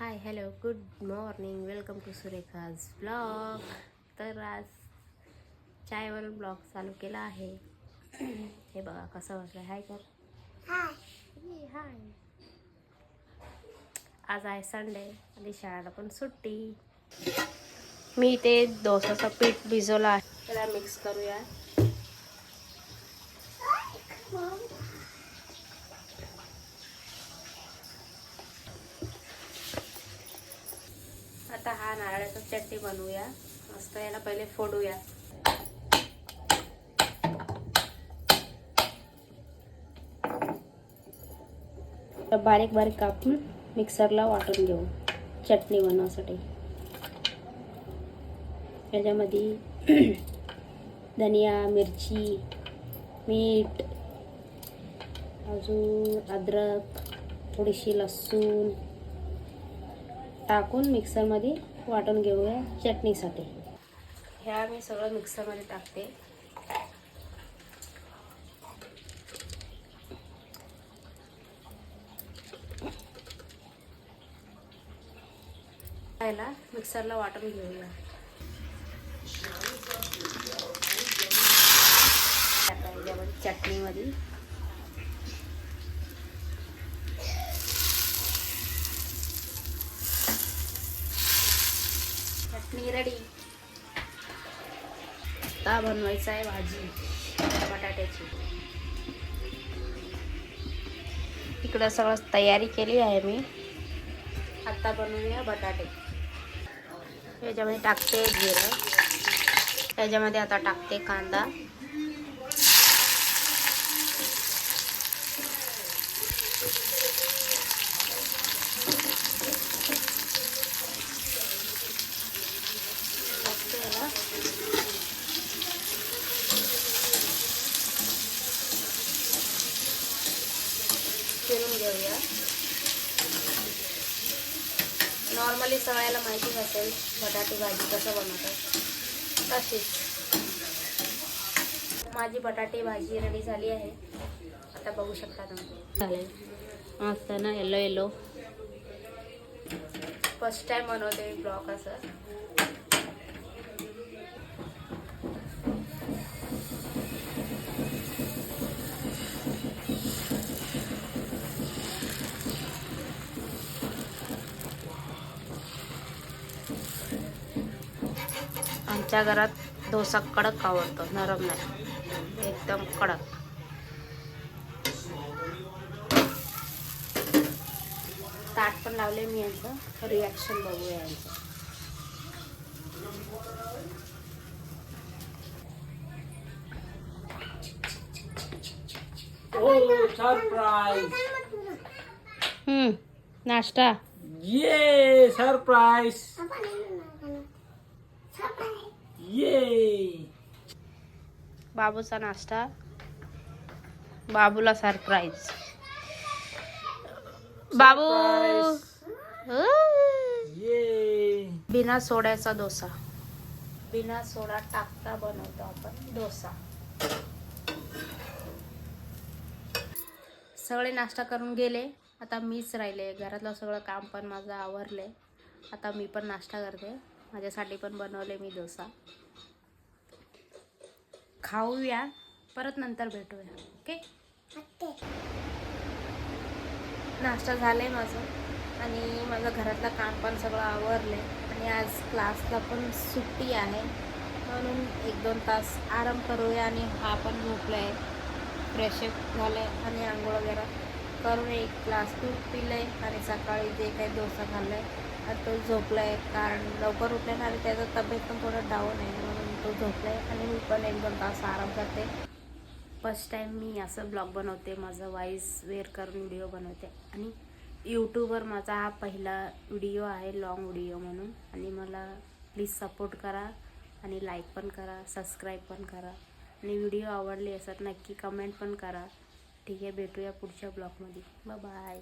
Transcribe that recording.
High hello good morning welcome to Surekha's blog. तर आज चायवर blog चालू केला आहे. हे बघा कसं वाटलं. हाय कर. हाय. आज आहे संडे आणि शाळेला पण सुट्टी. मी ते डोसाचं पीठ भिजवलं आहे, त्याला मिक्स करूया. आता हा नारळाचा चटणी बनवूया. मस्त याला पहिले फोडूया. बारीक बारीक कापून मिक्सरला वाटून घेऊ चटणी बनवण्यासाठी. याच्यामध्ये धनिया, मिरची, मीठ, अजून अद्रक, थोडीशी लसूण टाकून मिक्सरमध्ये वाटून घेऊया चटणीसाठी. ह्या मी सगळं मिक्सरमध्ये टाकते. याला मिक्सरला वाटून घेऊया. चटणीमध्ये चटणी रेडी. आता बनवायचं आहे भाजी बटाट्याची. इकडं सगळं तयारी केली आहे मी. आता बनवूया बटाटे. याच्यामध्ये टाकते जिरं. याच्यामध्ये आता टाकते कांदा. फिरून घेऊया. नॉर्मली सगळ्याला माहितीच असेल बटाटे भाजी कसं बनवतात, तशीच. माझी बटाटे भाजी रेडी झाली आहे. आता बघू शकता तुम्ही. चालेल मस्त ना, येलो येलो. फर्स्ट टाइम बनवते मी ब्लॉग असं. आमच्या घरात डोसा कडक आवडतो, नरम नाही, एकदम कडक. ताट पण लावले मी. यांचं रिॲक्शन बघूया यांचं. सरप्राइज. नाश्ता. ये सरप्राइज. ये बाबूचा नाश्ता, बाबूला सरप्राईज. बाबू ये बिना सोड्याचा डोसा. बिना सोडा टाकता बनवतो आपण डोसा. सगळे नाश्ता करून गेले. आता मीच राहिले. घरातलं सगळं काम पण माझं आवरले. आता मी पण नाश्ता करते. माझ्यासाठी पण बनवले मी डोसा. खाऊया, परत नंतर भेटूया. ओके. नाश्ता झाले माझं आणि माझं घरातलं काम पण सगळं आवरले. आणि आज क्लासला पण सुट्टी आहे, म्हणून 1-2 तास आराम करूया. आणि हा पण झोपला आहे. फ्रेशअप झालं आहे आणि आंघोळ वगैरे करून एक ग्लास दूध पिलं आहे. आणि सकाळी जे काही डोसा खाल्ला आहे आता तो झोपला आहे, कारण लवकर उठला आणि त्याचा तब्येत पण थोडं डाऊन आहे, म्हणून तो झोपला आहे. आणि मी पण 1-2 तास आराम करते. फर्स्ट टाईम मी असं ब्लॉग बनवते. माझं वॉइस वेअर करून व्हिडिओ बनवते. आणि यूट्यूबवर माझा हा पहिला व्हिडिओ आहे, लॉंग व्हिडिओ म्हणून. आणि मला प्लीज सपोर्ट करा आणि लाईक पण करा, सबस्क्राईब पण करा. आणि व्हिडिओ आवडले असत नक्की कमेंट पण करा. ठीक आहे, भेटूया पुढच्या ब्लॉगमध्ये. बाय.